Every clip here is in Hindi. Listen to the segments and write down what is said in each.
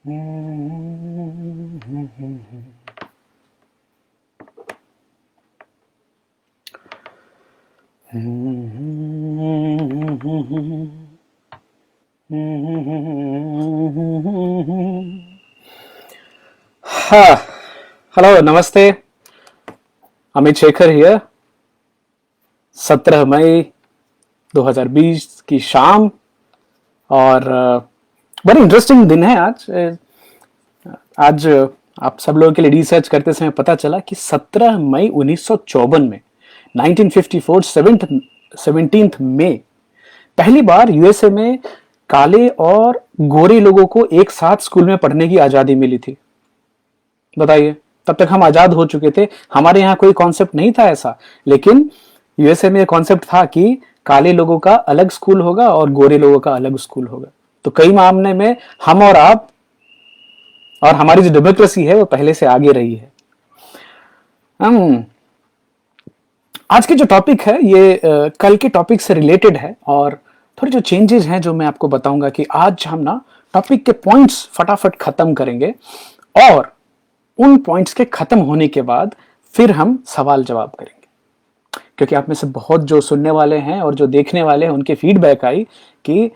हाँ, हेलो, नमस्ते। अमित शेखर हियर। 17 मई 2020 की शाम और बड़ी इंटरेस्टिंग दिन है आज। आज आप सब लोगों के लिए रिसर्च करते समय पता चला कि 17 मई 1954 में 1954 17 मई पहली बार यूएसए में काले और गोरे लोगों को एक साथ स्कूल में पढ़ने की आजादी मिली थी। बताइए, तब तक हम आजाद हो चुके थे, हमारे यहाँ कोई कॉन्सेप्ट नहीं था ऐसा। लेकिन यूएसए में कॉन्सेप्ट था कि काले लोगों का अलग स्कूल होगा और गोरे लोगों का अलग स्कूल होगा। तो कई मामले में हम और आप और हमारी जो डेमोक्रेसी है वो पहले से आगे रही है। आज की जो टॉपिक है ये कल के टॉपिक से रिलेटेड है और थोड़ी जो चेंजेस हैं जो मैं आपको बताऊंगा कि आज हम ना टॉपिक के पॉइंट्स फटाफट खत्म करेंगे और उन पॉइंट्स के खत्म होने के बाद फिर हम सवाल जवाब करेंगे। क्योंकि आप में से बहुत जो सुनने वाले हैं और जो देखने वाले हैं उनके फीडबैक आई कि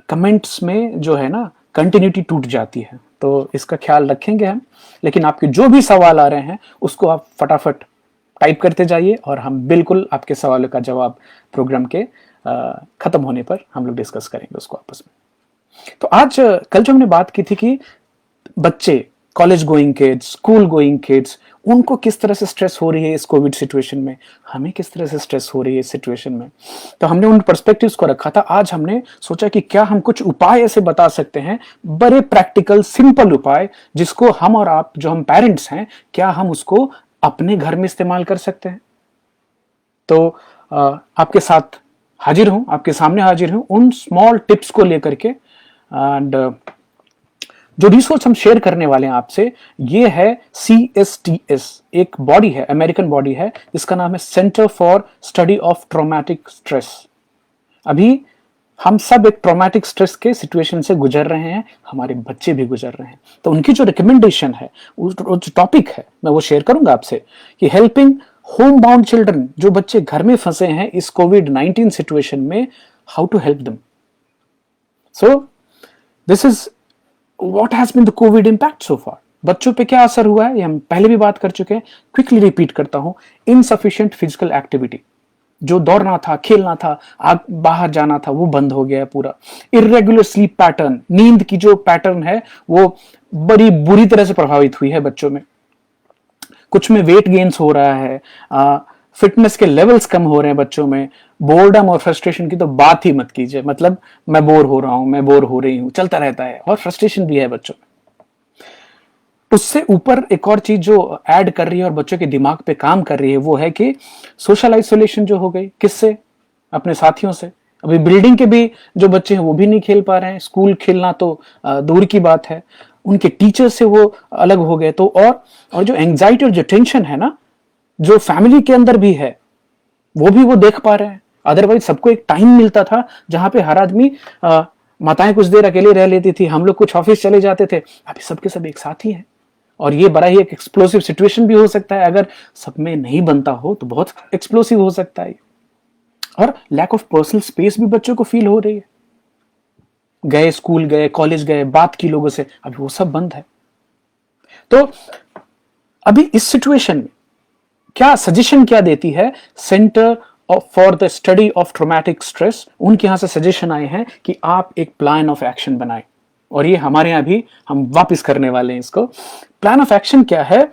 कमेंट्स में जो है ना कंटिन्यूटी टूट जाती है, तो इसका ख्याल रखेंगे हम। लेकिन आपके जो भी सवाल आ रहे हैं उसको आप फटाफट टाइप करते जाइए और हम बिल्कुल आपके सवालों का जवाब प्रोग्राम के खत्म होने पर हम लोग डिस्कस करेंगे उसको आपस में। तो आज कल जो हमने बात की थी कि बच्चे, college going kids, school going kids, उनको किस तरह से स्ट्रेस हो रही है इस कोविड सिचुएशन में, हमें किस तरह से स्ट्रेस हो रही है इस सिचुएशन में। तो हमने उन पर्सपेक्टिव्स को रखा था। आज हमने सोचा कि क्या हम कुछ उपाय ऐसे बता सकते हैं, बड़े प्रैक्टिकल सिंपल उपाय, जिसको हम और आप जो हम पेरेंट्स हैं, क्या हम उसको अपने घर में इस्तेमाल कर सकते हैं। तो आपके साथ हाजिर हूं, आपके सामने हाजिर हूं उन स्मॉल टिप्स को लेकर के। एंड जो रिसोर्स हम शेयर करने वाले हैं आपसे, ये है CSTS, एक बॉडी है, अमेरिकन बॉडी है, जिसका नाम है centre for study of traumatic stress. अभी हम सब एक ट्रॉमेटिक स्ट्रेस के सिचुएशन से गुजर रहे हैं, हमारे बच्चे भी गुजर रहे हैं। तो उनकी जो रिकमेंडेशन है, जो टॉपिक है, मैं वो शेयर करूंगा आपसे कि हेल्पिंग होम बाउंड चिल्ड्रन, जो बच्चे घर में फंसे हैं इस कोविड-19 सिचुएशन में, how to help them. So this is what has been the COVID impact so far. बच्चों पे क्या असर हुआ है ये हम पहले भी बात कर चुके हैं, क्विकली रिपीट करता हूं। इनसफिशिएंट फिजिकल एक्टिविटी, जो दौड़ना था, खेलना था, बाहर जाना था, वो बंद हो गया है पूरा। इर्रेगुलर स्लीप पैटर्न, नींद की जो पैटर्न है वो बड़ी बुरी तरह से प्रभावित हुई है बच्चों में। कुछ में वेट गेन्स हो रहा है, फिटनेस के लेवल्स कम हो रहे हैं बच्चों में। बोर्डम और फ्रस्ट्रेशन की तो बात ही मत कीजिए, मतलब मैं बोर हो रहा हूं, मैं बोर हो रही हूं, चलता रहता है, और फ्रस्ट्रेशन भी है बच्चों में। उससे ऊपर एक और चीज जो ऐड कर रही है और बच्चों के दिमाग पे काम कर रही है, वो है कि सोशल आइसोलेशन जो हो गई। किससे? अपने साथियों से। अभी बिल्डिंग के भी जो बच्चे हैं वो भी नहीं खेल पा रहे हैं, स्कूल खेलना तो दूर की बात है, उनके टीचर से वो अलग हो गए। तो और जो एंग्जाइटी और जो टेंशन है ना, जो फैमिली के अंदर भी है, वो देख पा रहे हैं। अदरवाइज सबको एक टाइम मिलता था जहां पे हर आदमी, माताएं कुछ देर अकेले रह लेती थी, हम लोग कुछ ऑफिस चले जाते थे, अभी सबके सब एक साथ ही हैं। और ये बड़ा ही एक एक्सप्लोसिव सिचुएशन भी हो सकता है, अगर सब में नहीं बनता हो तो बहुत एक्सप्लोसिव हो सकता है। और लैक ऑफ पर्सनल स्पेस भी बच्चों को फील हो रही है। गए स्कूल, गए कॉलेज, गए, बात की लोगों से, अभी वो सब बंद है। तो अभी इस सिचुएशन में क्या सजेशन क्या देती है centre for the study of traumatic stress, उनके यहां से सजेशन आए हैं कि आप एक प्लान ऑफ एक्शन बनाएं। और ये हमारे यहां भी हम वापस करने वाले हैं इसको। प्लान ऑफ एक्शन क्या है,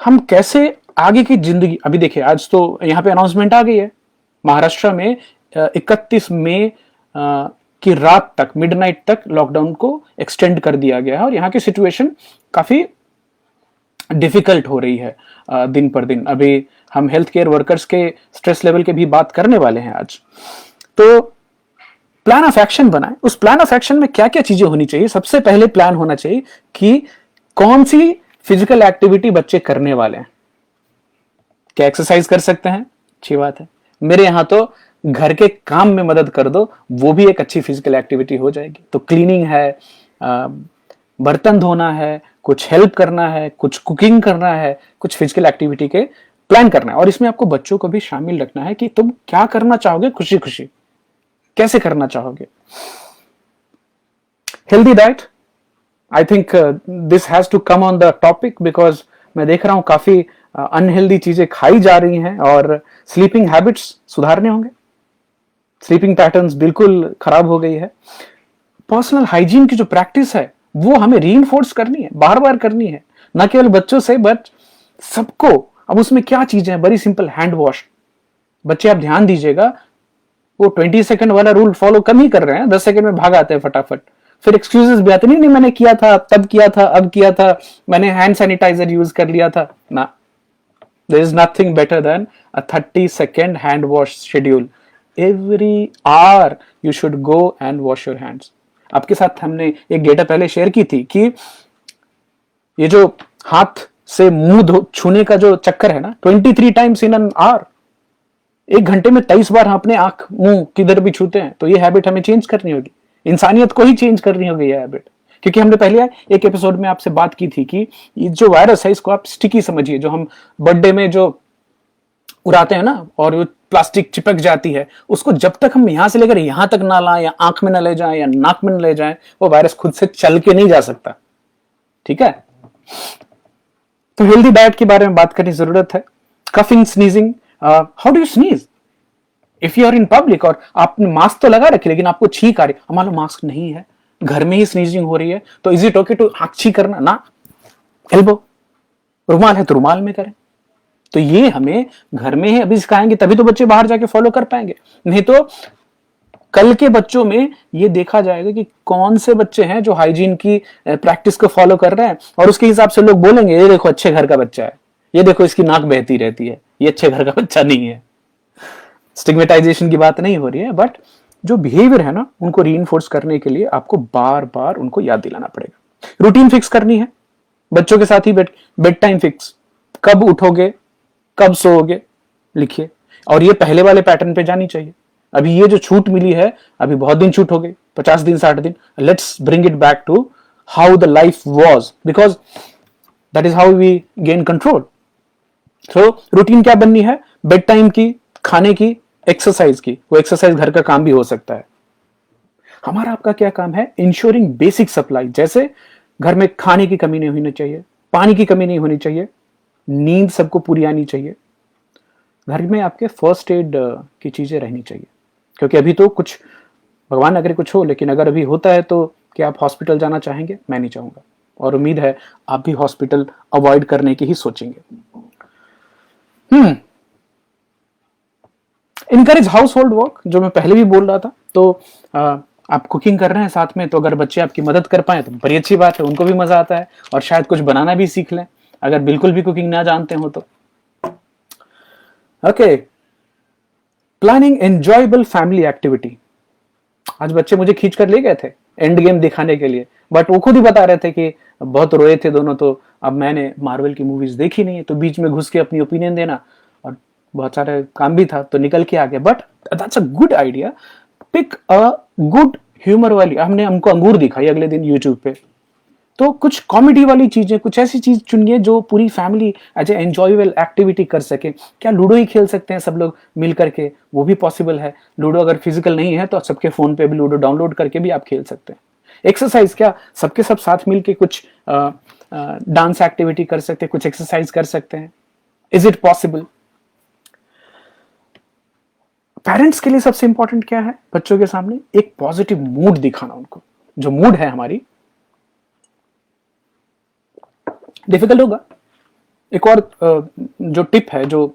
हम कैसे आगे की जिंदगी। अभी देखिए, आज तो यहां पे अनाउंसमेंट आ गई है, महाराष्ट्र में 31 मई की रात तक, मिडनाइट तक लॉकडाउन को एक्सटेंड कर दिया गया है। और यहाँ की सिचुएशन काफी डिफिकल्ट हो रही है दिन पर दिन। अभी हम हेल्थ केयर वर्कर्स के स्ट्रेस लेवल के भी बात करने वाले हैं आज। तो प्लान ऑफ एक्शन बनाएं। उस प्लान ऑफ एक्शन में क्या क्या चीजें होनी चाहिए? सबसे पहले प्लान होना चाहिए कि कौन सी फिजिकल एक्टिविटी बच्चे करने वाले हैं। क्या एक्सरसाइज कर सकते हैं? अच्छी बात है। मेरे यहां तो घर के काम में मदद कर दो, वो भी एक अच्छी फिजिकल एक्टिविटी हो जाएगी। तो क्लीनिंग है, बर्तन धोना है, कुछ हेल्प करना है, कुछ कुकिंग करना है, कुछ फिजिकल एक्टिविटी के प्लान करना है। और इसमें आपको बच्चों को भी शामिल रखना है कि तुम क्या करना चाहोगे, खुशी खुशी कैसे करना चाहोगे। Healthy diet, I think this has to come on the topic, because मैं देख रहा हूं काफी अनहेल्दी चीजें खाई जा रही हैं और स्लीपिंग हैबिट्स सुधारने होंगे। स्लीपिंग पैटर्न्स बिल्कुल खराब हो गई है। पर्सनल हाइजीन की जो प्रैक्टिस है वो हमें रीइंफोर्स करनी है, बार बार करनी है, ना केवल बच्चों से बट सबको। अब उसमें क्या चीजें हैं, बड़ी सिंपल, हैंड वॉश। बच्चे आप ध्यान दीजिएगा, वो 20 सेकंड वाला रूल फॉलो कम ही कर रहे हैं, 10 सेकंड में भाग आते हैं फटाफट। फिर एक्सक्यूजेस भी आते, नहीं नहीं मैंने किया था, तब किया था, अब किया था, मैंने हैंड सैनिटाइजर यूज कर लिया था ना। There is nothing better than a 30-second hand wash schedule. Every hour you should go and wash your hands. आपके साथ हमने एक डेटा पहले शेयर की थी कि ये जो हाथ से मुंह छूने का जो चक्कर है ना, 23 टाइम्स इन एन आवर, 1 घंटे में 23 बार हम अपने आंख मुंह किधर भी छूते हैं। तो ये हैबिट हमें चेंज करनी होगी, इंसानियत को ही चेंज करनी होगी ये हैबिट। क्योंकि हमने पहले एक एपिसोड में आपसे बात की थी कि ये जो वायरस है इसको आप स्टिकी समझिए, जो हम बर्थडे में जो उड़ाते हैं ना और वो प्लास्टिक चिपक जाती है, उसको जब तक हम यहां से लेकर यहां तक ना लाएं या आंख में ना ले जाएं या नाक में ना ले जाएं, वो वायरस खुद से चल के नहीं जा सकता। ठीक है, तो हेल्दी डाइट के बारे में बात करने की जरूरत है। Coughing, sneezing, how do you sneeze if you are in public? और आपने मास्क तो लगा रखी लेकिन आपको छींक आ रही, मान लो मास्क नहीं है, घर में ही स्नीजिंग हो रही है, तो इज इट ओके टू छींक करना? ना, एल्बो, रुमाल है तो रुमाल में करें। तो ये हमें घर में ही अभी सिखाएंगे तभी तो बच्चे बाहर जाके फॉलो कर पाएंगे, नहीं तो कल के बच्चों में ये देखा जाएगा कि कौन से बच्चे हैं जो हाइजीन की प्रैक्टिस को फॉलो कर रहे हैं और उसके हिसाब से लोग बोलेंगे ये देखो अच्छे घर का बच्चा है, ये देखो इसकी नाक बहती रहती है, ये अच्छे घर का बच्चा नहीं है। स्टिग्मेटाइजेशन की बात नहीं हो रही है, बट जो बिहेवियर है ना उनको रीइंफोर्स करने के लिए आपको बार बार उनको याद दिलाना पड़ेगा। रूटीन फिक्स करनी है बच्चों के साथ ही, बेड टाइम फिक्स, कब उठोगे कब सोओगे लिखिए। और ये पहले वाले पैटर्न पे जानी चाहिए। अभी ये जो छूट मिली है, अभी बहुत दिन छूट हो गई, 50 दिन 60 दिन, let's bring it back to how the life was, because that is how we gain control. So routine क्या बननी है? बेड टाइम की, खाने की, एक्सरसाइज की। वो एक्सरसाइज घर का काम भी हो सकता है। हमारा आपका क्या काम है? इंश्योरिंग बेसिक सप्लाई, जैसे घर में खाने की कमी नहीं होनी चाहिए, पानी की कमी नहीं होनी चाहिए, नींद सबको पूरी आनी चाहिए, घर में आपके फर्स्ट एड की चीजें रहनी चाहिए। क्योंकि अभी तो कुछ, भगवान अगर कुछ हो, लेकिन अगर अभी होता है तो क्या आप हॉस्पिटल जाना चाहेंगे? मैं नहीं चाहूंगा, और उम्मीद है आप भी हॉस्पिटल अवॉइड करने की ही सोचेंगे। इनकरेज हाउस होल्ड वर्क, जो मैं पहले भी बोल रहा था। तो आप कुकिंग कर रहे हैं साथ में, तो अगर बच्चे आपकी मदद कर पाए तो बड़ी अच्छी बात है, उनको भी मजा आता है और शायद कुछ बनाना भी सीख लें अगर बिल्कुल भी कुकिंग ना जानते हो तो। Okay, planning enjoyable family activity. आज बच्चे मुझे खींच कर ले गए थे एंड गेम दिखाने के लिए, बट वो खुद ही बता रहे थे कि बहुत रोए थे दोनों, तो अब मैंने मार्वल की मूवीज देखी नहीं है, तो बीच में घुस के अपनी ओपिनियन देना, और बहुत सारे काम भी था तो निकल के आ गया। But that's a good idea, pick a good humour वाली। हमने हमको अंगूर दिखाई अगले दिन यूट्यूब पे, तो कुछ कॉमेडी वाली चीजें, कुछ ऐसी चीज चुनिए जो पूरी family as a enjoyable activity कर सके। क्या लूडो ही खेल सकते हैं सब लोग मिल करके? वो भी पॉसिबल है। लूडो अगर फिजिकल नहीं है तो सबके फोन पे भी लूडो डाउनलोड करके भी आप खेल सकते हैं। एक्सरसाइज, क्या सबके सब साथ मिलके कुछ डांस एक्टिविटी कर सकते हैं, कुछ एक्सरसाइज कर सकते हैं? Is it possible? पेरेंट्स के लिए सबसे इंपॉर्टेंट क्या है? बच्चों के सामने एक पॉजिटिव मूड दिखाना उनको। जो मूड है हमारी, डिफिकल्ट होगा। एक और जो टिप है, जो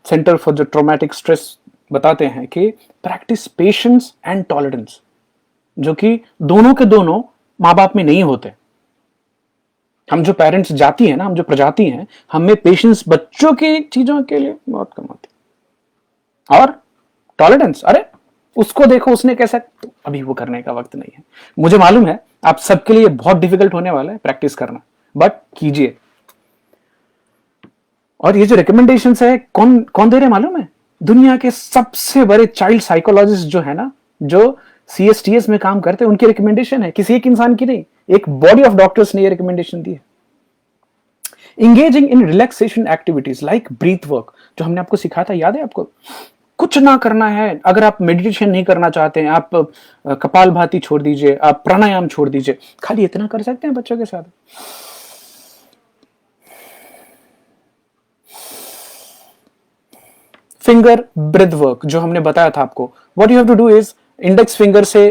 सेंटर फॉर जो ट्रॉमेटिक स्ट्रेस बताते हैं कि प्रैक्टिस पेशेंस एंड टॉलरेंस, जो कि दोनों के दोनों माँ बाप में नहीं होते। हम जो पेरेंट्स जाति है ना, हम जो प्रजाति हैं, हमें पेशेंस बच्चों की चीजों के लिए बहुत कम होती, और टॉलरेंस, अरे उसको देखो उसने कैसा, तो अभी वो करने का वक्त नहीं है। मुझे मालूम है आप सबके लिए बहुत डिफिकल्ट होने वाला है प्रैक्टिस करना, बट कीजिए। और ये जो रिकमेंडेशंस है, कौन कौन दे रहे मालूम है? दुनिया के सबसे बड़े चाइल्ड साइकोलॉजिस्ट जो है ना, जो CSTS में काम करते हैं, उनकी रिकमेंडेशन है, किसी एक इंसान की नहीं। एक बॉडी ऑफ डॉक्टर्स ने ये रिकमेंडेशन दी है। Engaging in relaxation activities like breath work, जो हमने आपको सिखाया था, याद है आपको? कुछ ना करना है। अगर आप मेडिटेशन नहीं करना चाहते हैं, आप कपालभाति छोड़ दीजिए, आप प्राणायाम छोड़ दीजिए, खाली इतना कर सकते हैं बच्चों के साथ। फिंगर ब्रेथ वर्क जो हमने बताया था आपको, what you have to do is index finger से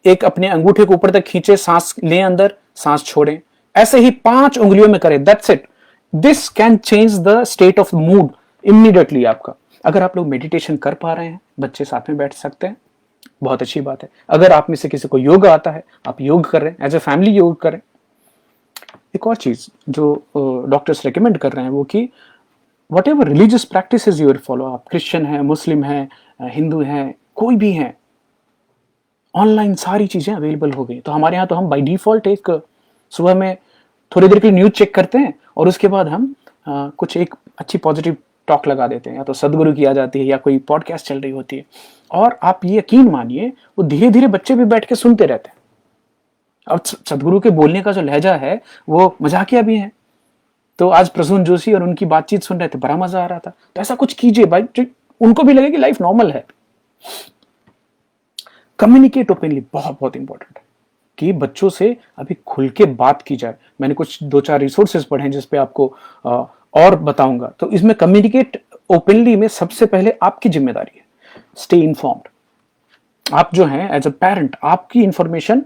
एक अपने अंगूठे को ऊपर तक खींचे, सांस लें अंदर, सांस छोड़ें, ऐसे ही 5 उंगलियों में करें, that's it. This can change the state of mood immediately आपका। अगर आप लोग मेडिटेशन कर पा रहे हैं, बच्चे साथ में बैठ सकते हैं, बहुत अच्छी बात है। अगर आप में से किसी को योग आता है, आप योग कर रहे हैं, एज ए फैमिली योग करें। एक और चीज जो डॉक्टर्स रेकमेंड कर रहे हैं वो कि what ever religious practice you follow, आप क्रिश्चियन है, मुस्लिम है, हिंदू है, कोई भी है, ऑनलाइन सारी चीजें अवेलेबल हो गई। तो हमारे यहाँ तो हम बाय डिफॉल्ट एक सुबह में थोड़ी देर के लिए न्यूज चेक करते हैं और उसके बाद हम कुछ एक अच्छी पॉजिटिव टॉक लगा देते हैं, या तो सदगुरु की आ जाती है या कोई पॉडकास्ट चल रही होती है, और आप ये यकीन मानिए वो धीरे धीरे बच्चे भी बैठ के सुनते रहते हैं। अब सदगुरु के बोलने का जो लहजा है वो मजाकिया भी है। तो आज प्रसून जोशी और उनकी बातचीत सुन रहे थे, बड़ा मजा आ रहा था। तो ऐसा कुछ कीजिए भाई, उनको भी लगे कि लाइफ नॉर्मल है। कम्युनिकेट ओपनली बहुत बहुत इंपॉर्टेंट है कि बच्चों से अभी खुल के बात की जाए। मैंने कुछ 2-4 रिसोर्सेज पढ़े हैं जिसपे आपको और बताऊंगा। तो इसमें कम्युनिकेट ओपनली में सबसे पहले आपकी जिम्मेदारी है, स्टे इन्फॉर्म्ड। आप जो हैं एज अ पेरेंट, आपकी इंफॉर्मेशन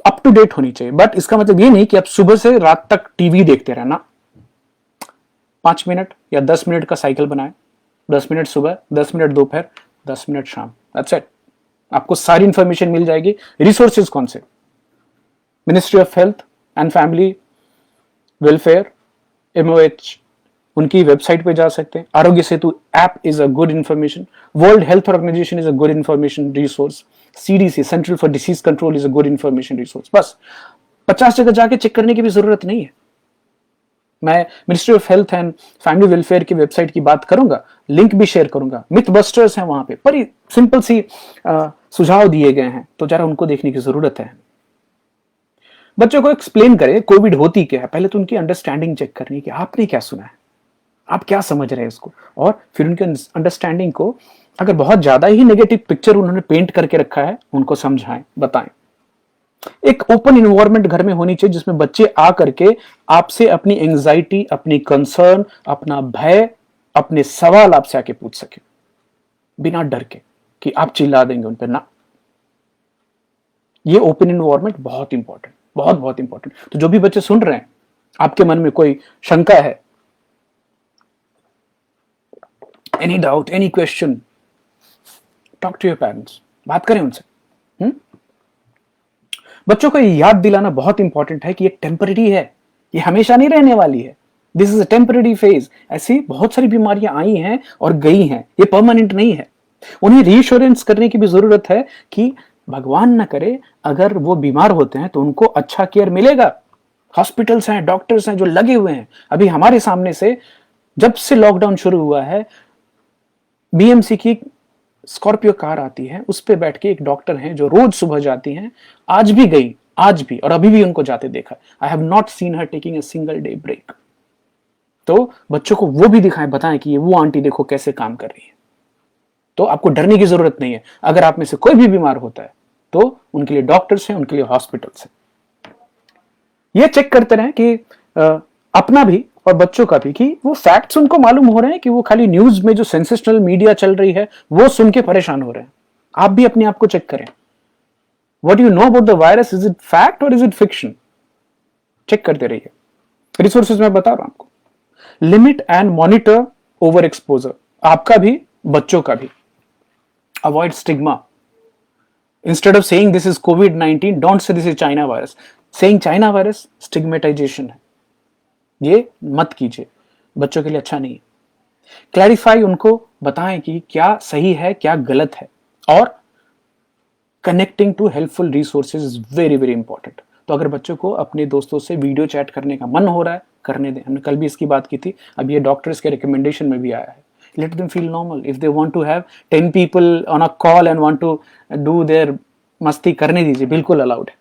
अप टू डेट होनी चाहिए। बट इसका मतलब ये नहीं कि आप सुबह से रात तक टीवी देखते रहना। 5 मिनट या 10 मिनट का साइकिल बनाएं, 10 मिनट सुबह, 10 मिनट दोपहर, 10 मिनट शाम, दैट्स इट। आपको सारी इंफॉर्मेशन मिल जाएगी। रिसोर्सेज कौन से? Ministry of health and family welfare, MOH, उनकी वेबसाइट पे जा सकते हैं। Aarogya Setu app is a good information. World health organization is a good information resource. CDC, central for disease control, is a good information resource. बस 50 जगह जाके चेक करने की भी जरूरत नहीं है। मैं ministry of health and family welfare की वेबसाइट की बात करूंगा, लिंक भी शेयर करूंगा। मिथ बस्टर्स हैं वहां पे, पर सिंपल सी सुझाव दिए गए हैं, तो जरा उनको देखने की जरूरत है। बच्चों को एक्सप्लेन करें कोविड होती क्या है। पहले तो उनकी अंडरस्टैंडिंग चेक करनी कि आपने क्या सुना है, आप क्या समझ रहे हैं इसको, और फिर उनके अंडरस्टैंडिंग को, अगर बहुत ज्यादा ही नेगेटिव पिक्चर उन्होंने पेंट करके रखा है, उनको समझाएं, बताएं। एक ओपन इन्वायरमेंट घर में होनी चाहिए जिसमें बच्चे आ करके आपसे अपनी एंजाइटी, अपनी कंसर्न, अपना भय, अपने सवाल आपसे आके पूछ सके बिना डर के कि आप चिल्ला देंगे उन पर ना। ये ओपन इन्वायरमेंट बहुत इंपॉर्टेंट, बहुत बहुत इंपॉर्टेंट। तो जो भी बच्चे सुन रहे हैं, आपके मन में कोई शंका है, any doubt, any question, talk to your parents, बात करें उनसे। बच्चों को याद दिलाना बहुत इंपॉर्टेंट है कि ये टेम्पररी है, ये हमेशा नहीं रहने वाली है। This is a temporary phase. ऐसी बहुत सारी बीमारियां आई हैं और गई हैं, ये परमानेंट नहीं है। उन्हें रीअश्योरेंस करने की भी जरूरत है कि भगवान ना करे अगर वो बीमार होते हैं तो उनको अच्छा केयर मिलेगा। हॉस्पिटल्स हैं, डॉक्टर्स हैं जो लगे हुए हैं। अभी हमारे सामने से जब से लॉकडाउन शुरू हुआ है, BMC की स्कॉर्पियो कार आती है, उस पे बैठ के एक डॉक्टर हैं जो रोज सुबह जाती हैं, आज भी गई, आज भी, और अभी भी उनको जाते देखा। I have not seen her taking a single day break. तो बच्चों को वो भी दिखाएं, बताएं कि ये वो आंटी देखो कैसे काम कर रही है। तो आपको डरने की जरूरत नहीं है। अगर आप में से कोई भी बीमार होता है तो उनके लिए डॉक्टर्स हैं, उनके लिए हॉस्पिटल्स हैं। ये चेक करते रहें कि अपना भी और बच्चों का भी, कि वो फैक्ट्स उनको मालूम हो रहे हैं कि वो खाली न्यूज में जो सेंसेशनल मीडिया चल रही है वो सुन के परेशान हो रहे हैं। आप भी अपने आप को चेक करें। What you know about the virus, is it fact और इज इट फिक्शन? चेक करते रहिए। रिसोर्सेज में बता रहा हूं आपको। Limit and monitor over exposure, आपका भी बच्चों का भी। Avoid stigma. Instead of saying this is COVID-19, don't say this is China virus. Saying China virus stigmatization है, ये मत कीजिए, बच्चों के लिए अच्छा नहीं है। क्लैरिफाई, उनको बताएं कि क्या सही है क्या गलत है, और connecting to helpful resources is very very important. तो अगर बच्चों को अपने दोस्तों से वीडियो चैट करने का मन हो रहा है, करने दें। हमने कल भी इसकी बात की थी, अब ये डॉक्टर्स के रिकमेंडेशन में भी आया है। Let them feel normal. If they want to have 10 people on a call and want to do their मस्ती, करने दीजिए, बिल्कुल अलाउड है।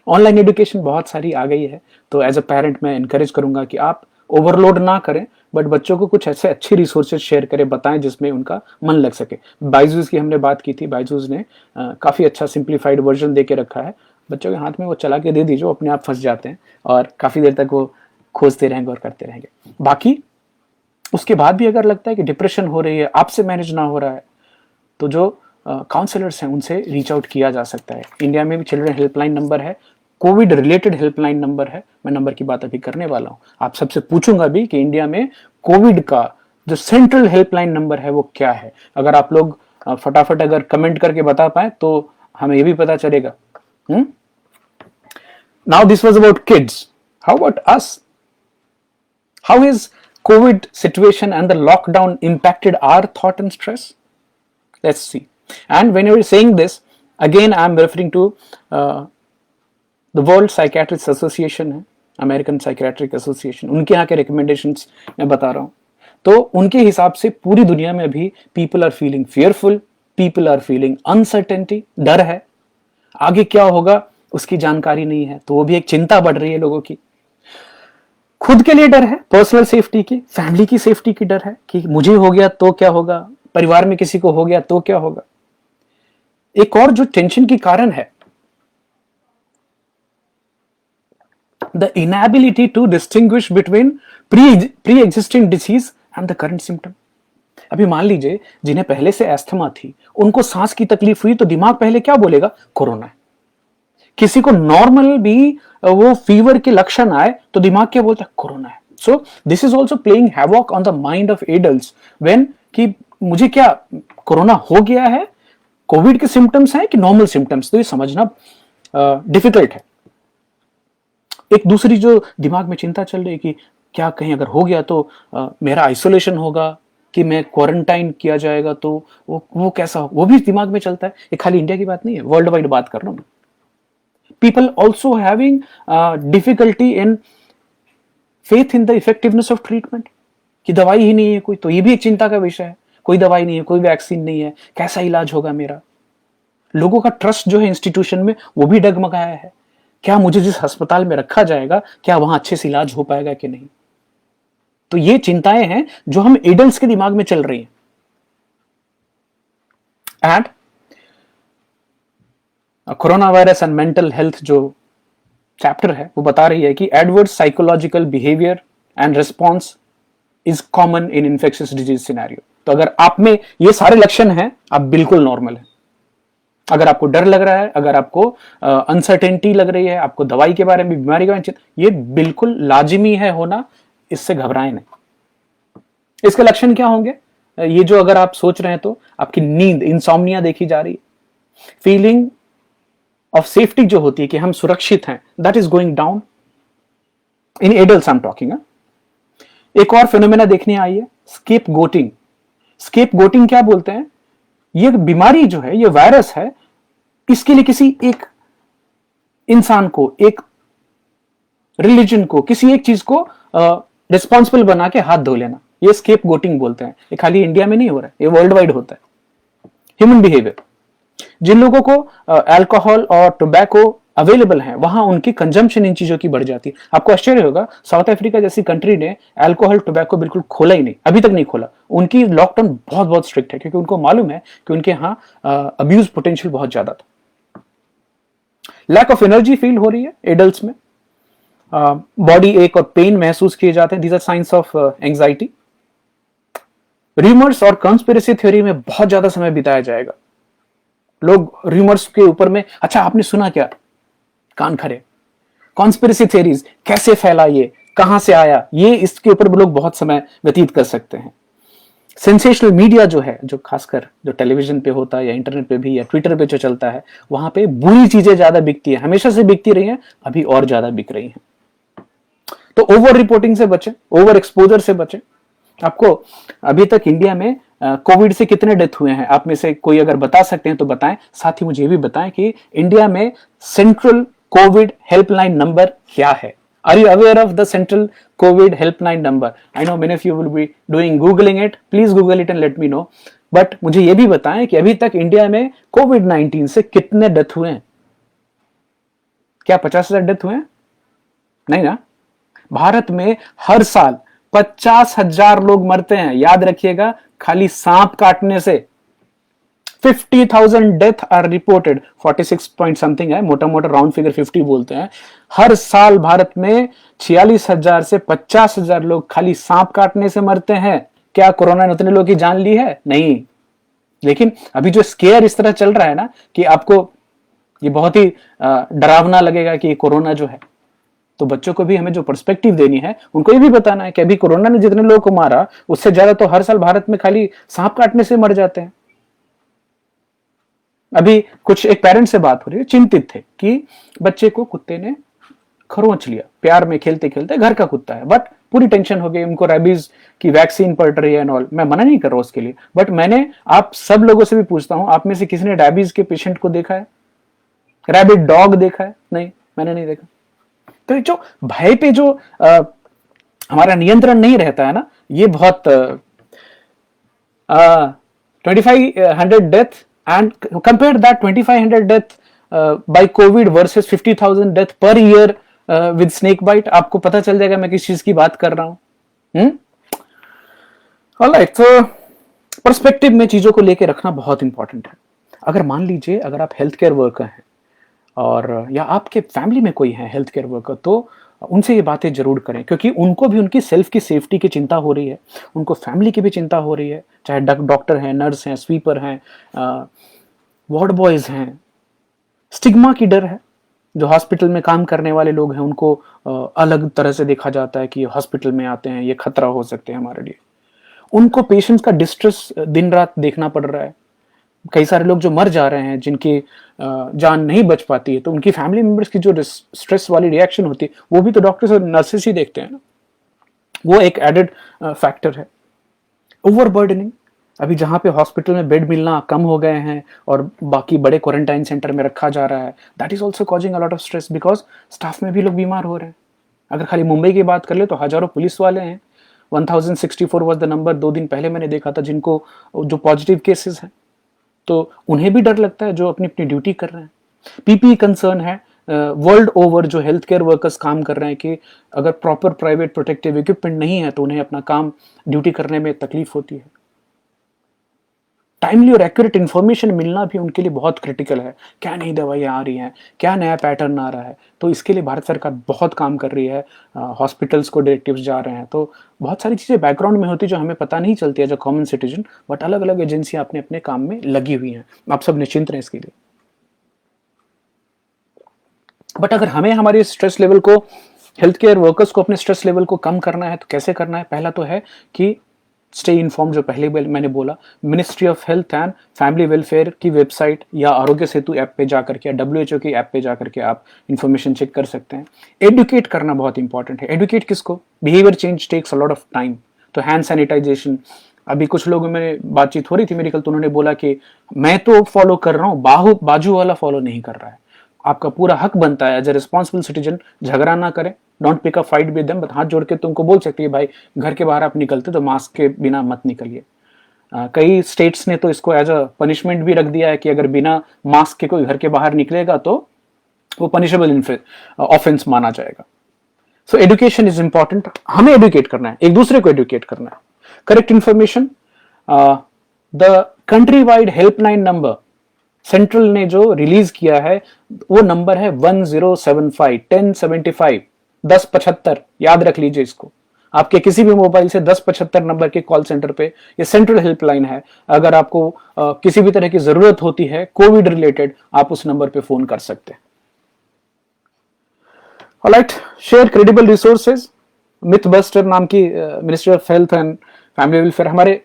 ऑनलाइन एजुकेशन बहुत सारी आ गई है, तो एज अ पेरेंट मैं इनकरेज करूंगा कि आप ओवरलोड ना करें, बट बच्चों को कुछ ऐसे अच्छे रिसोर्सेज शेयर करें, बताएं जिसमें उनका मन लग सके। बाइजूस की हमने बात की थी, बाइजूस ने काफ़ी अच्छा सिंप्लीफाइड वर्जन दे के रखा है, बच्चों के हाथ में वो चला के दे दीजिए, वो अपने आप फंस जाते हैं और काफ़ी देर तक वो खोजते रहेंगे और करते रहेंगे। बाकी उसके बाद भी अगर लगता है कि डिप्रेशन हो रही है, आपसे मैनेज ना हो रहा है, तो जो काउंसलर्स हैं उनसे रीच आउट किया जा सकता है। इंडिया में भी चिल्ड्रन हेल्पलाइन नंबर है, कोविड रिलेटेड हेल्पलाइन नंबर है, मैं नंबर की बात अभी करने वाला हूं। आप सबसे पूछूंगा भी कि इंडिया में कोविड का जो सेंट्रल हेल्पलाइन नंबर है वो क्या है। अगर आप लोग फटाफट अगर कमेंट करके बता पाए तो हमें ये भी पता चलेगा। Now this was about kids, how about us? How is COVID situation and the lockdown impacted our thought and stress? Let's see. And when you're saying this, again I'm referring to the World Psychiatrists Association है, American Psychiatric Association, उनके यहाँ के recommendations मैं बता रहा हूँ। तो उनके हिसाब से पूरी दुनिया में अभी people are feeling fearful, people are feeling uncertainty, डर है, आगे क्या होगा उसकी जानकारी नहीं है, तो वो भी एक चिंता बढ़ रही है लोगों की। खुद के लिए डर है, पर्सनल सेफ्टी की, फैमिली की सेफ्टी की डर है कि मुझे हो गया तो क्या होगा, परिवार में किसी को हो गया तो क्या होगा। एक और जो टेंशन की कारण है, the inability to distinguish between pre existing disease and the current symptom. अभी मान लीजिए जिन्हें पहले से एस्थमा थी, उनको सांस की तकलीफ हुई तो दिमाग पहले क्या बोलेगा, कोरोना है। किसी को नॉर्मल भी वो फीवर के लक्षण आए तो दिमाग क्या बोलता है, कोरोना है। सो this is also playing havoc on the mind of adults when कि मुझे क्या कोरोना हो गया है, कोविड के सिम्टम्स हैं कि नॉर्मल सिम्टम्स, तो ये समझना डिफिकल्ट है। एक दूसरी जो दिमाग में चिंता चल रही है कि क्या कहीं अगर हो गया तो मेरा आइसोलेशन होगा कि मैं क्वारंटाइन किया जाएगा, तो वो कैसा हो, वो भी दिमाग में चलता है। ये खाली इंडिया की बात नहीं है, वर्ल्ड वाइड बात कर रहा हूं। People also having difficulty in faith in the effectiveness of treatment, कि दवाई ही नहीं है कोई, तो ये भी एक चिंता का विषय है। कोई दवाई नहीं है, कोई वैक्सीन नहीं है, कैसा इलाज होगा मेरा। लोगों का ट्रस्ट जो है इंस्टीट्यूशन में वो भी डगमगाया है, क्या मुझे जिस अस्पताल में रखा जाएगा क्या वहां अच्छे से इलाज हो पाएगा कि नहीं। तो ये चिंताएं हैं जो हम एडल्ट्स के दिमाग में चल रही हैं। And corona virus and mental health जो चैप्टर है वो बता रही है कि adverse psychological behaviour and response is common in infectious disease scenario. तो अगर आप में ये सारे लक्षण हैं, आप बिल्कुल नॉर्मल है। अगर आपको डर लग रहा है, अगर आपको अनसर्टेनिटी लग रही है, आपको दवाई के बारे में, बीमारी के बारे में, ये बिल्कुल लाजिमी है होना, इससे घबराएं नहीं। इसके लक्षण क्या होंगे, ये जो अगर आप सोच रहे हैं तो आपकी नींद, इंसोम्निया देखी जा रही है, फीलिंग ऑफ सेफ्टी जो होती है कि हम सुरक्षित हैं, that is going down in adults I am talking. एक और फिनोमेना देखने आई है, स्केप गोटिंग। स्केप गोटिंग क्या बोलते हैं, ये बीमारी जो है, ये वायरस है, इसके लिए किसी एक इंसान को, एक रिलीजन को, किसी एक चीज को रिस्पॉन्सिबल बना के हाथ धो लेना, ये स्केप गोटिंग बोलते हैं। ये खाली इंडिया में नहीं हो रहा है, ये वर्ल्ड वाइड होता है। ह्यूमन बिहेवियर, जिन लोगों को अल्कोहल और टोबैको अवेलेबल है, वहां उनकी कंजम्पशन इन चीजों की बढ़ जाती है। आपको आश्चर्य होगा, साउथ अफ्रीका जैसी कंट्री ने अल्कोहल टोबैको बिल्कुल खोला ही नहीं, अभी तक नहीं खोला। उनकी लॉकडाउन बहुत बहुत स्ट्रिक्ट है, क्योंकि उनको मालूम है कि उनके यहाँ अब्यूज पोटेंशियल बहुत ज्यादा था। लैक ऑफ एनर्जी फील हो रही है एडल्ट्स में, बॉडी एक और पेन महसूस किए जाते हैं, these are signs of anxiety. Rumours और कंस्पिरेसी थ्योरी में बहुत ज्यादा समय बिताया जाएगा। लोग रूमर्स के ऊपर में, अच्छा आपने सुना क्या, कान खड़े। कॉन्स्पिरेसी थ्योरीज कैसे फैला, ये कहां से आया, ये इसके ऊपर लोग बहुत समय व्यतीत कर सकते हैं। सेंसेशनल मीडिया जो है, जो खासकर जो टेलीविजन पे होता है या इंटरनेट पे भी या ट्विटर पे जो चलता है, वहां पे बुरी चीजें ज्यादा बिकती है, हमेशा से बिकती रही हैं, अभी और ज्यादा बिक रही हैं। तो ओवर रिपोर्टिंग से बचें, ओवर एक्सपोजर से बचें। आपको अभी तक इंडिया में कोविड से कितने डेथ हुए हैं, आप में से कोई अगर बता सकते हैं तो बताएं। साथ ही मुझे ये भी बताएं कि इंडिया में सेंट्रल कोविड हेल्पलाइन नंबर क्या है। Are you aware of the central COVID helpline number? I know many of you will be doing googling it. Please Google it and let me know. But मुझे ये भी बताएं कि अभी तक इंडिया में कोविड-19 से कितने डेथ हुए हैं, क्या 50,000 डेथ हुए हैं? नहीं ना। भारत में हर साल 50,000 लोग मरते हैं, याद रखिएगा, खाली सांप काटने से। 50,000 death are reported, 46 point something है, मोटा मोटा राउंड फिगर 50 बोलते हैं। हर साल भारत में 46,000 से 50,000 लोग खाली सांप काटने से मरते हैं। क्या कोरोना ने उतने लोगों की जान ली है? नहीं। लेकिन अभी जो स्केयर इस तरह चल रहा है ना कि आपको ये बहुत ही डरावना लगेगा कि कोरोना जो है, तो बच्चों को भी हमें जो पर्सपेक्टिव देनी है, उनको ये भी बताना है कि अभी कोरोना ने जितने लोगों को मारा, उससे ज्यादा तो हर साल भारत में खाली सांप काटने से मर जाते हैं। अभी कुछ एक पेरेंट से बात हो रही है, चिंतित थे कि बच्चे को कुत्ते ने खरोंच लिया, प्यार में खेलते खेलते, घर का कुत्ता है, बट पूरी टेंशन हो गई, उनको रेबीज की वैक्सीन पड़ रही है एंड ऑल। मैं मना नहीं कर रहा उसके लिए, बट मैंने आप सब लोगों से भी पूछता हूं, आप में से किसी ने रेबीज के पेशेंट को देखा है? रैबिड डॉग देखा है? नहीं, मैंने नहीं देखा। तो जो भय पे जो हमारा नियंत्रण नहीं रहता है ना, ये बहुत 2500 death and compare that 2500 death by covid versus 50,000 death per year with snake bite, आपको पता चल जाएगा मैं किस चीज की बात कर रहा हूं। ऑलराइट, तो पर्सपेक्टिव में चीजों को लेकर रखना बहुत इंपॉर्टेंट है। अगर मान लीजिए अगर आप हेल्थ केयर वर्कर हैं और या आपके फैमिली में कोई है हेल्थ केयर वर्कर, तो उनसे ये बातें जरूर करें, क्योंकि उनको भी उनकी सेल्फ की सेफ्टी की चिंता हो रही है, उनको फैमिली की भी चिंता हो रही है, चाहे डॉक्टर हैं, नर्स हैं, स्वीपर हैं, वार्ड बॉयज हैं। स्टिग्मा की डर है, जो हॉस्पिटल में काम करने वाले लोग हैं उनको अलग तरह से देखा जाता है कि हॉस्पिटल में आते हैं, ये खतरा हो सकते हैं हमारे लिए। उनको पेशेंट्स का डिस्ट्रेस दिन रात देखना पड़ रहा है। कई सारे लोग जो मर जा रहे हैं, जिनकी जान नहीं बच पाती है, तो उनकी फैमिली मेंबर्स की जो स्ट्रेस वाली रिएक्शन होती है, वो भी तो डॉक्टर्स और नर्सेस ही देखते हैं ना। वो एक एडेड फैक्टर है। ओवरबर्डनिंग, अभी जहां पे हॉस्पिटल में बेड मिलना कम हो गए हैं और बाकी बड़े क्वारंटाइन सेंटर में रखा जा रहा है, that is also causing a lot of stress, because staff में भी लोग बीमार हो रहे हैं। अगर खाली मुंबई की बात कर ले तो हजारों पुलिस वाले हैं। 1064 वॉज द नंबर 2 दिन पहले मैंने देखा था, जिनको जो पॉजिटिव केसेस हैं, तो उन्हें भी डर लगता है जो अपनी अपनी ड्यूटी कर रहे हैं। पीपीई कंसर्न है, वर्ल्ड ओवर जो हेल्थ केयर वर्कर्स काम कर रहे हैं कि अगर प्रॉपर प्राइवेट प्रोटेक्टिव इक्विपमेंट नहीं है तो उन्हें अपना काम ड्यूटी करने में तकलीफ होती है। टाइमली और एक्यूरेट इंफॉर्मेशन मिलना भी उनके लिए बहुत क्रिटिकल है। क्या नई दवाइयाँ आ रही हैं, क्या नया पैटर्न आ रहा है, तो इसके लिए भारत सरकार बहुत काम कर रही है। हॉस्पिटल्स को डायरेक्टिव्स जा रहे हैं, तो बहुत सारी चीज़ें बैकग्राउंड में होती है जो हमें पता नहीं चलती है जो कॉमन सिटीजन, बट अलग अलग एजेंसियां अपने अपने काम में लगी हुई हैं। आप सब निश्चिंत रहें इसके लिए। बट अगर हमें हमारे स्ट्रेस लेवल को, हेल्थ केयर वर्कर्स को अपने स्ट्रेस लेवल को कम करना है तो कैसे करना है? पहला तो है कि स्टे इन्फॉर्म, जो पहले मैंने बोला, ministry of health and family welfare की वेबसाइट या आरोग्य सेतु ऐप पे जाकर के, WHO की ऐप पे जाकर के आप इन्फॉर्मेशन चेक कर सकते हैं। एडुकेट करना बहुत इंपॉर्टेंट है। एडुकेट किसको? Behaviour change takes a lot of time. तो हैंड सैनिटाइजेशन, अभी कुछ लोगों में बातचीत हो रही थी मेरी कल, तो उन्होंने बोला कि मैं तो फॉलो कर रहा हूँ, बाजू वाला फॉलो नहीं कर रहा है। आपका पूरा हक बनता है एज ए रिस्पॉन्सिबल सिटीजन, झगड़ा ना करें, don't pick a fight with them, but हाथ जोड़ के तुमको बोल सकते हैं भाई घर के बाहर आप निकलते तो मास्क के बिना मत निकलिए। कई स्टेट्स ने तो इसको एज अ पनिशमेंट भी रख दिया है कि अगर बिना मास्क के कोई घर के बाहर निकलेगा तो वो पनिशेबल ऑफेंस माना जाएगा। So education is important. हमें एडुकेट करना है, एक दूसरे को एडुकेट करना है। Correct information, the country wide helpline number central ने जो रिलीज किया है वो नंबर है 1075 1075। याद रख लीजिए इसको, आपके किसी भी मोबाइल से 1075 नंबर के कॉल सेंटर पे, ये सेंट्रल हेल्पलाइन है। अगर आपको किसी भी तरह की जरूरत होती है कोविड रिलेटेड, आप उस नंबर पे फोन कर सकते हैं। Alright, share credible resources. Mythbuster नाम की ministry of health and family welfare हमारे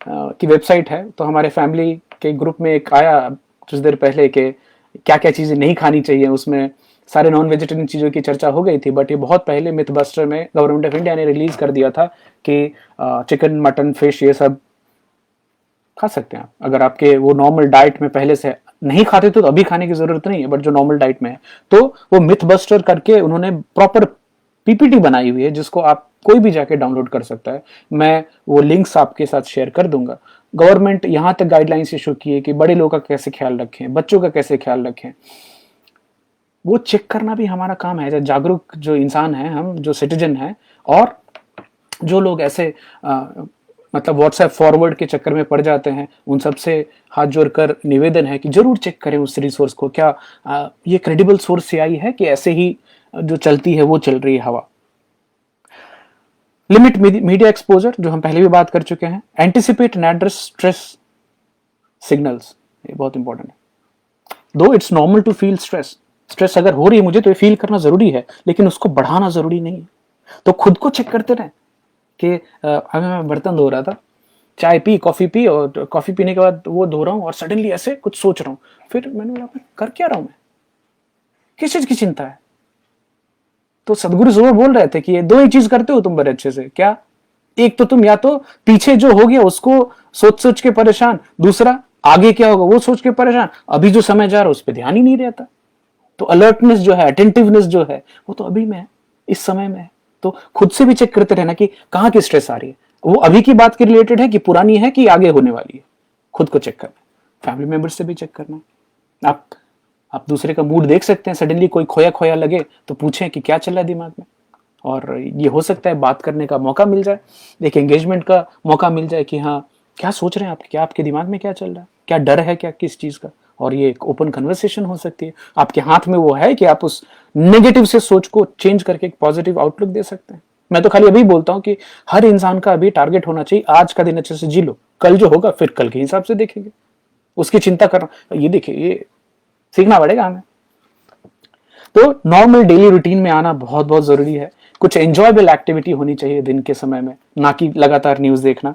की वेबसाइट है, तो हमारे फैमिली के ग्रुप में एक आया कुछ देर पहले कि क्या क्या चीजें नहीं खानी चाहिए, उसमें सारे नॉन वेजिटेरियन चीजों की चर्चा हो गई थी। बट ये बहुत पहले मिथबस्टर में गवर्नमेंट ऑफ इंडिया ने रिलीज कर दिया था कि चिकन, मटन, फिश ये सब खा सकते हैं आप। अगर आपके वो नॉर्मल डाइट में पहले से नहीं खाते तो अभी खाने की जरूरत नहीं है, बट जो नॉर्मल डाइट में है, तो वो मिथबस्टर करके उन्होंने प्रॉपर पीपीटी बनाई हुई है जिसको आप कोई भी जाके डाउनलोड कर सकता है। मैं वो लिंक्स आपके साथ शेयर कर दूंगा। गवर्नमेंट यहां तक गाइडलाइंस इशू की है कि बड़े लोगों का कैसे ख्याल रखें, बच्चों का कैसे ख्याल रखें। वो चेक करना भी हमारा काम है, जागरूक जो इंसान है, हम जो सिटीजन हैं, और जो लोग ऐसे मतलब व्हाट्सएप फॉरवर्ड के चक्कर में पड़ जाते हैं, उन सब से हाथ जोड़कर निवेदन है कि जरूर चेक करें उस रिसोर्स को, क्या ये क्रेडिबल सोर्स से आई है कि ऐसे ही जो चलती है वो चल रही है हवा। लिमिट मीडिया एक्सपोजर, जो हम पहले भी बात कर चुके हैं। Anticipate and address stress signals, ये बहुत इंपॉर्टेंट है। Though it's normal to feel stress, stress अगर हो रही है मुझे तो ये फील करना जरूरी है, लेकिन उसको बढ़ाना जरूरी नहीं है। तो खुद को चेक करते रहे कि अभी मैं बर्तन धो रहा था, चाय पी, कॉफी पी, और कॉफी पीने के बाद वो धो रहा हूँ और सडनली ऐसे कुछ सोच रहा हूँ, फिर मैंने बोला मैं कर क्या रहा हूँ, मैं किस चीज की चिंता है। तो सदगुरु सुबह बोल रहे थे कि ये दो ही चीज करते हो तुम बड़े अच्छे से, क्या? एक तो तुम या तो पीछे जो हो गया उसको सोच सोच के परेशान, दूसरा आगे क्या होगा वो सोच के परेशान, अभी जो समय जा रहा है उस पर ध्यान ही नहीं रहता। तो अलर्टनेस जो है, अटेंटिवनेस जो है, वो तो अभी में है, इस समय में है। तो खुद से भी चेक करते रहना कि कहाँ की स्ट्रेस आ रही है, वो अभी की बात के रिलेटेड है कि पुरानी है कि आगे होने वाली है। खुद को चेक करना, फैमिली मेंबर से भी चेक करना। आप दूसरे का मूड देख सकते हैं, सडनली कोई खोया खोया लगे तो पूछें कि क्या चल रहा है दिमाग में, और ये हो सकता है बात करने का मौका मिल जाए, एक एंगेजमेंट का मौका मिल जाए कि हाँ क्या सोच रहे हैं आप, क्या आपके दिमाग में क्या चल रहा है, क्या डर है, क्या किस चीज का, और ये एक ओपन कन्वर्सेशन हो सकती है। आपके हाथ में वो है कि आप उस नेगेटिव से सोच को चेंज करके एक पॉजिटिव आउटलुक दे सकते हैं। मैं तो खाली अभी बोलता हूँ कि हर इंसान का अभी टारगेट होना चाहिए, आज का दिन अच्छे से जी लो, कल जो होगा फिर कल के हिसाब से देखेंगे, उसकी चिंता करना। ये देखिए, ये सीखना पड़ेगा हमें। तो नॉर्मल डेली रूटीन में आना बहुत बहुत जरूरी है। कुछ एंजॉयबल एक्टिविटी होनी चाहिए दिन के समय में, ना कि लगातार न्यूज देखना।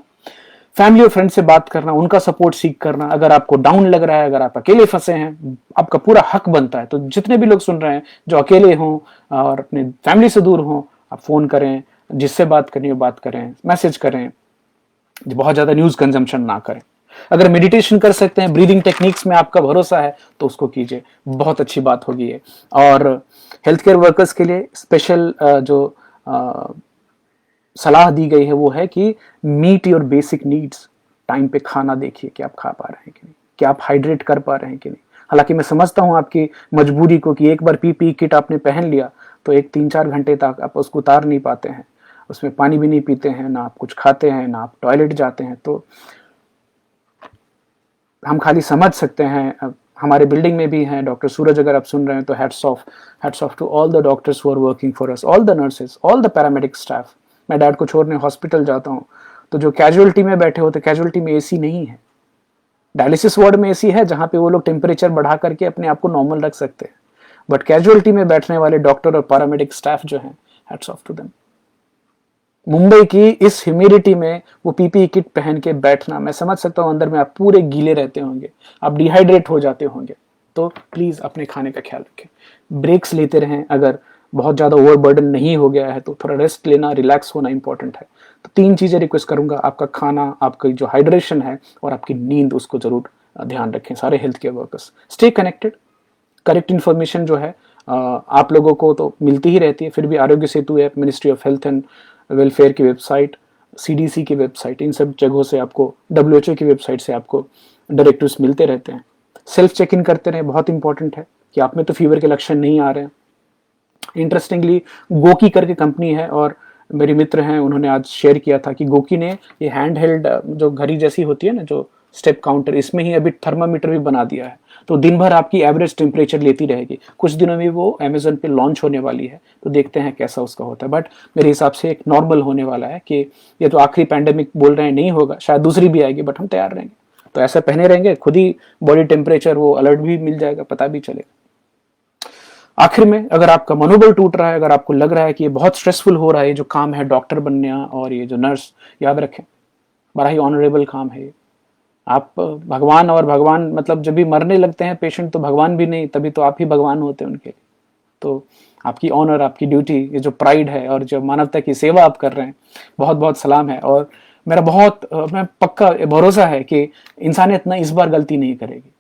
फैमिली और फ्रेंड से बात करना, उनका सपोर्ट सीख करना। अगर आपको डाउन लग रहा है, अगर आप अकेले फंसे हैं, आपका पूरा हक बनता है। तो जितने भी लोग सुन रहे हैं जो अकेले हों और अपने फैमिली से दूर हों, आप फोन करें, जिससे बात करनी हो बात करें, मैसेज करें, बहुत ज्यादा न्यूज कंजम्पशन ना करें। अगर मेडिटेशन कर सकते हैं, ब्रीदिंग टेक्निक्स में आपका भरोसा है तो उसको कीजिए, बहुत अच्छी बात होगी ये। और हेल्थ केयर वर्कर्स के लिए स्पेशल जो सलाह दी गई है वो है कि meet your basic needs. Time पे खाना देखिए कि आप खा पा रहे हैं कि नहीं, कि आप हाइड्रेट कर पा रहे हैं कि नहीं। हालांकि मैं समझता हूं आपकी मजबूरी को कि एक बार पीपी किट आपने पहन लिया तो एक 3-4 घंटे तक आप उसको उतार नहीं पाते हैं, उसमें पानी भी नहीं पीते हैं, ना आप कुछ खाते हैं, ना आप टॉयलेट जाते हैं। तो हम खाली समझ सकते हैं। हमारे बिल्डिंग में भी हैं डॉक्टर सूरज, अगर आप सुन रहे हैं तो hats off to all the doctors who are working for us, all the nurses, all the paramedic staff. मैं डैड को छोड़ने हॉस्पिटल जाता हूँ तो जो कैजुअलिटी में बैठे होते, कैजुअलिटी में एसी नहीं है, डायलिसिस वार्ड में एसी है जहां पे वो लोग टेम्परेचर बढ़ा करके अपने आप को नॉर्मल रख सकते हैं, बट कैजुअलिटी में बैठने वाले डॉक्टर और पैरामेडिक स्टाफ जो हैं, hats off to them. Mumbai की इस ह्यूमिडिटी में वो पीपी किट पहन के बैठना, मैं समझ सकता हूँ अंदर में आप पूरे गीले रहते होंगे, आप डिहाइड्रेट हो जाते होंगे। तो प्लीज अपने खाने का ख्याल रखें, ब्रेक्स लेते रहें। अगर बहुत ज्यादा ओवरबर्डन नहीं हो गया है तो थोड़ा रेस्ट लेना, रिलैक्स होना इंपॉर्टेंट है। तो 3 चीजें रिक्वेस्ट करूंगा, आपका खाना, आपकी जो हाइड्रेशन है और आपकी नींद, उसको जरूर ध्यान रखें। सारे health care workers stay connected. Correct information जो है आप लोगों को तो मिलती ही रहती है, फिर भी Aarogya Setu app, ministry of health and welfare की वेबसाइट, सीडीसी की वेबसाइट, इन सब जगहों से आपको, डब्ल्यूएचओ की वेबसाइट से आपको डायरेक्टिव्स मिलते रहते हैं। सेल्फ चेक इन करते रहे, बहुत इंपॉर्टेंट है कि आप में तो फीवर के लक्षण नहीं आ रहे हैं। इंटरेस्टिंगली गोकी करके कंपनी है और मेरे मित्र हैं, उन्होंने आज शेयर किया था कि गोकी ने ये हैंड हेल्ड जो घड़ी जैसी होती है ना, जो स्टेप काउंटर, इसमें ही अभी थर्मामीटर भी बना दिया है। तो दिन भर आपकी एवरेज टेम्परेचर लेती रहेगी। कुछ दिनों में वो अमेजोन पे लॉन्च होने वाली है, तो देखते हैं कैसा उसका होता है। बट मेरे हिसाब से एक नॉर्मल होने वाला है कि ये तो आखिरी पैंडेमिक बोल रहे हैं, नहीं होगा, शायद दूसरी भी आएगी, बट हम तैयार रहेंगे। तो ऐसा पहने रहेंगे, खुद ही बॉडी टेम्परेचर वो अलर्ट भी मिल जाएगा, पता भी चलेगा। आखिर में, अगर आपका मनोबल टूट रहा है, अगर आपको लग रहा है कि ये बहुत स्ट्रेसफुल हो रहा है, ये जो काम है डॉक्टर बनना और ये जो नर्स, याद रखें बड़ा ही ऑनरेबल काम है ये। आप भगवान, और भगवान मतलब जब भी मरने लगते हैं पेशेंट तो भगवान भी नहीं, तभी तो आप ही भगवान होते हैं उनके लिए। तो आपकी ऑनर, आपकी ड्यूटी, ये जो प्राइड है और जो मानवता की सेवा आप कर रहे हैं, बहुत बहुत सलाम है। और मेरा मैं पक्का भरोसा है कि इंसानियत ना इस बार गलती नहीं करेगी।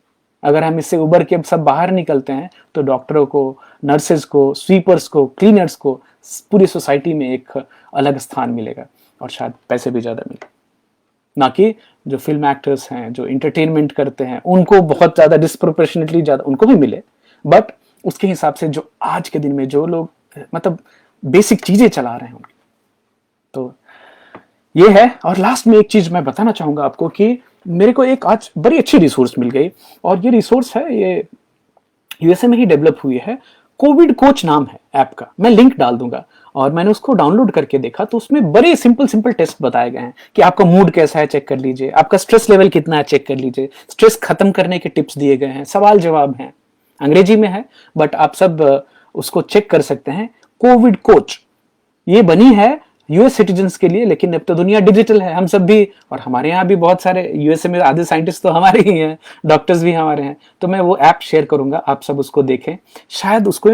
अगर हम इससे उबर के सब बाहर निकलते हैं तो डॉक्टरों को, नर्सेज को, स्वीपर्स को, क्लीनर्स को, पूरी सोसाइटी में एक अलग स्थान मिलेगा और शायद पैसे भी ज्यादा मिले। ना कि जो फिल्म एक्टर्स हैं, जो इंटरटेनमेंट करते हैं, उनको बहुत ज्यादा डिस्प्रोपोर्शनेटली ज्यादा उनको भी मिले, बट उसके हिसाब से जो आज के दिन में जो लोग मतलब बेसिक चीजें चला रहे हैं उनकी। तो ये है। और लास्ट में एक चीज मैं बताना चाहूंगा आपको कि मेरे को एक आज बड़ी अच्छी रिसोर्स मिल गई, और ये रिसोर्स है, ये यूएसए में ही डेवलप हुई है। कोविड कोच नाम है ऐप का, मैं लिंक डाल दूंगा। और मैंने उसको डाउनलोड करके देखा तो उसमें बड़े सिंपल सिंपल टेस्ट बताए गए हैं कि आपका मूड कैसा है चेक कर लीजिए, आपका स्ट्रेस लेवल कितना है चेक कर लीजिए, स्ट्रेस खत्म करने के टिप्स दिए गए हैं, सवाल जवाब हैं, अंग्रेजी में है बट आप सब उसको चेक कर सकते हैं। कोविड कोच ये बनी है यूएस सिटीजन्स के लिए, लेकिन अब तो दुनिया डिजिटल है, हम सब भी, और हमारे यहाँ भी बहुत सारे यूएसए में आधे साइंटिस्ट तो हमारे ही हैं, डॉक्टर्स भी हमारे हैं। तो मैं वो ऐप शेयर करूंगा, आप सब उसको देखें, शायद उसको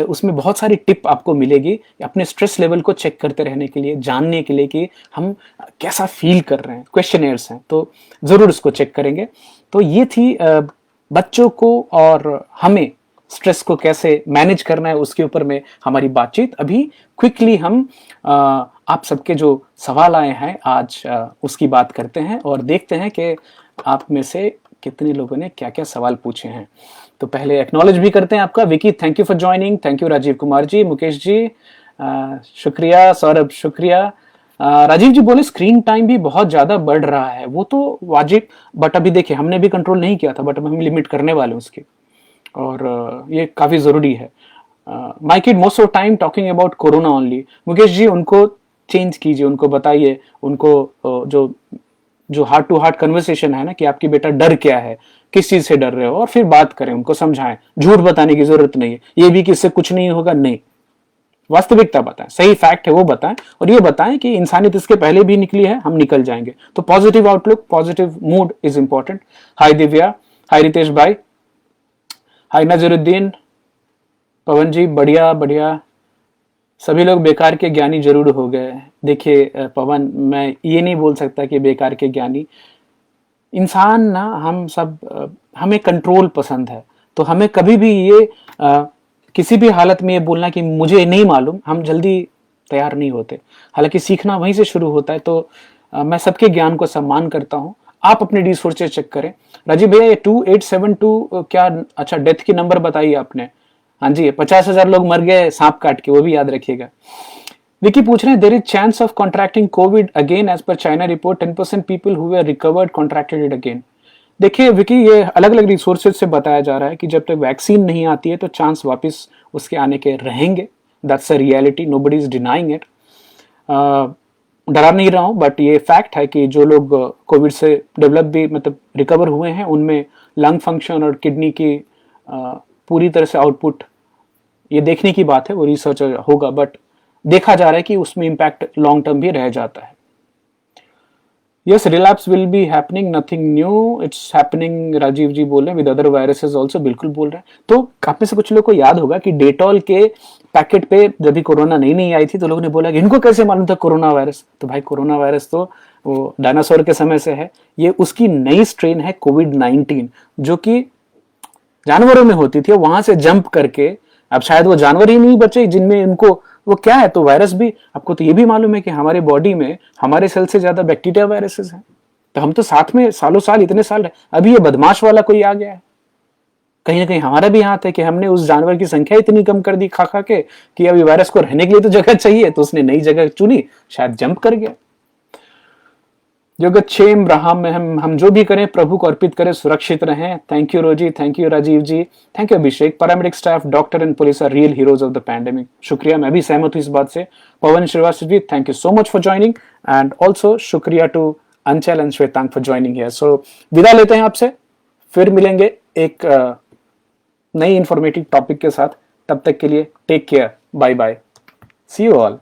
उसमें बहुत सारी टिप आपको मिलेगी अपने स्ट्रेस लेवल को चेक करते रहने के लिए, जानने के लिए कि हम कैसा फील कर रहे हैं। क्वेश्चनेयर्स हैं, तो जरूर उसको चेक करेंगे। तो ये थी बच्चों को और हमें स्ट्रेस को कैसे मैनेज करना है उसके ऊपर में हमारी बातचीत। अभी क्विकली हम आप सबके जो सवाल आए हैं आज उसकी बात करते हैं और देखते हैं कि आप में से कितने लोगों ने क्या क्या सवाल पूछे हैं। तो पहले एक्नॉलेज भी करते हैं आपका। Vicky, thank you for joining. Thank you Rajeev Kumar ji, Mukesh ji शुक्रिया, सौरभ शुक्रिया। राजीव जी बोले स्क्रीन टाइम भी बहुत ज्यादा बढ़ रहा है, वो तो वाजिब, बट अभी देखिए हमने भी कंट्रोल नहीं किया था, बट अब हम लिमिट करने वाले हैं उसकी, और ये काफी जरूरी है। My kid most of time talking about corona only. Mukesh ji उनको चेंज कीजिए, उनको बताइए, उनको जो जो हार्ट टू हार्ट कन्वर्सेशन है ना कि आपकी बेटा डर क्या है, किस चीज से डर रहे हो, और फिर बात करें, उनको समझाएं। झूठ बताने की जरूरत नहीं है, ये भी कि इससे कुछ नहीं होगा, नहीं, वास्तविकता बताएं, सही फैक्ट है वो बताएं, और ये बताएं कि इंसानियत इसके पहले भी निकली है, हम निकल जाएंगे। तो positive outlook, positive mood is important. Hi Divya, hi Ritesh भाई, हाय नजरुद्दीन, पवन जी बढ़िया बढ़िया। सभी लोग बेकार के ज्ञानी जरूर हो गए। देखिए पवन, मैं ये नहीं बोल सकता कि बेकार के ज्ञानी, इंसान ना हम सब हमें कंट्रोल पसंद है, तो हमें कभी भी ये किसी भी हालत में ये बोलना कि मुझे नहीं मालूम, हम जल्दी तैयार नहीं होते। हालांकि सीखना वहीं से शुरू होता है। तो मैं सबके ज्ञान को सम्मान करता हूँ। आप अपने रिसोर्सेज चेक करें। राजीव भैया ये 2872 क्या, अच्छा डेथ की नंबर बताइए आपने। हाँ जी, 50,000 लोग मर गए सांप काट के, वो भी याद रखिएगा। विकी पूछ रहे हैं there is chance of contracting covid again as per China report 10% people who were recovered contracted it again. देखिए विकी, ये अलग अलग रिसोर्सेज से बताया जा रहा है कि जब तक वैक्सीन नहीं आती है तो चांस वापस उसके आने के रहेंगे। That's a reality, nobody is denying it. डरा नहीं रहा हूं, बट ये फैक्ट है कि जो लोग कोविड से डेवलप भी मतलब रिकवर हुए हैं उनमें लंग फंक्शन और किडनी की पूरी तरह से आउटपुट, ये देखने की बात है, वो रिसर्च होगा, बट देखा जा रहा है कि उसमें इंपैक्ट लॉन्ग टर्म भी रह जाता है। Yes, relapse will be happening, nothing new, it's happening, Rajeev ji बोल रहे हैं, विद अदर वायरसेस आल्सो, बिल्कुल बोल रहे हैं। तो आप में से कुछ लोग को याद होगा कि डेटॉल के पैकेट पे जब भी कोरोना नई आई थी तो लोगों ने बोला कि इनको कैसे मालूम था कोरोना वायरस। तो भाई कोरोना वायरस तो वो डायनासोर के समय से है, ये उसकी नई स्ट्रेन है कोविड-19 जो कि जानवरों में होती थी, वहां से जंप करके अब शायद वो जानवर ही नहीं बचे जिनमें इनको वो क्या है। तो वायरस भी, आपको तो ये भी मालूम है कि हमारे बॉडी में हमारे सेल से ज्यादा बैक्टीरिया वायरसेस हैं। तो हम तो साथ में सालों साल इतने साल रहे, अभी ये बदमाश वाला कोई आ गया है। कहीं ना कहीं हमारा भी हाथ है कि हमने उस जानवर की संख्या इतनी कम कर दी खा खा के कि अभी वायरस को रहने के लिए तो जगह चाहिए, तो उसने नई जगह चुनी, शायद जंप कर गया। योगक्षेम रहा में हम जो भी करें प्रभु को अर्पित करें, सुरक्षित रहें। Thank you Rosy, thank you Rajeev ji, thank you Abhishek. Paramedic staff, doctor and police are real heroes of the pandemic. शुक्रिया, मैं भी सहमत हूं इस बात से। Pawan Shrivastava ji, thank you so much for joining, and also शुक्रिया to Anchal and Shwetang for joining here. So विदा लेते हैं आपसे, फिर मिलेंगे एक नई इंफॉर्मेटिव टॉपिक के साथ। तब तक के लिए take care, bye bye, see you all.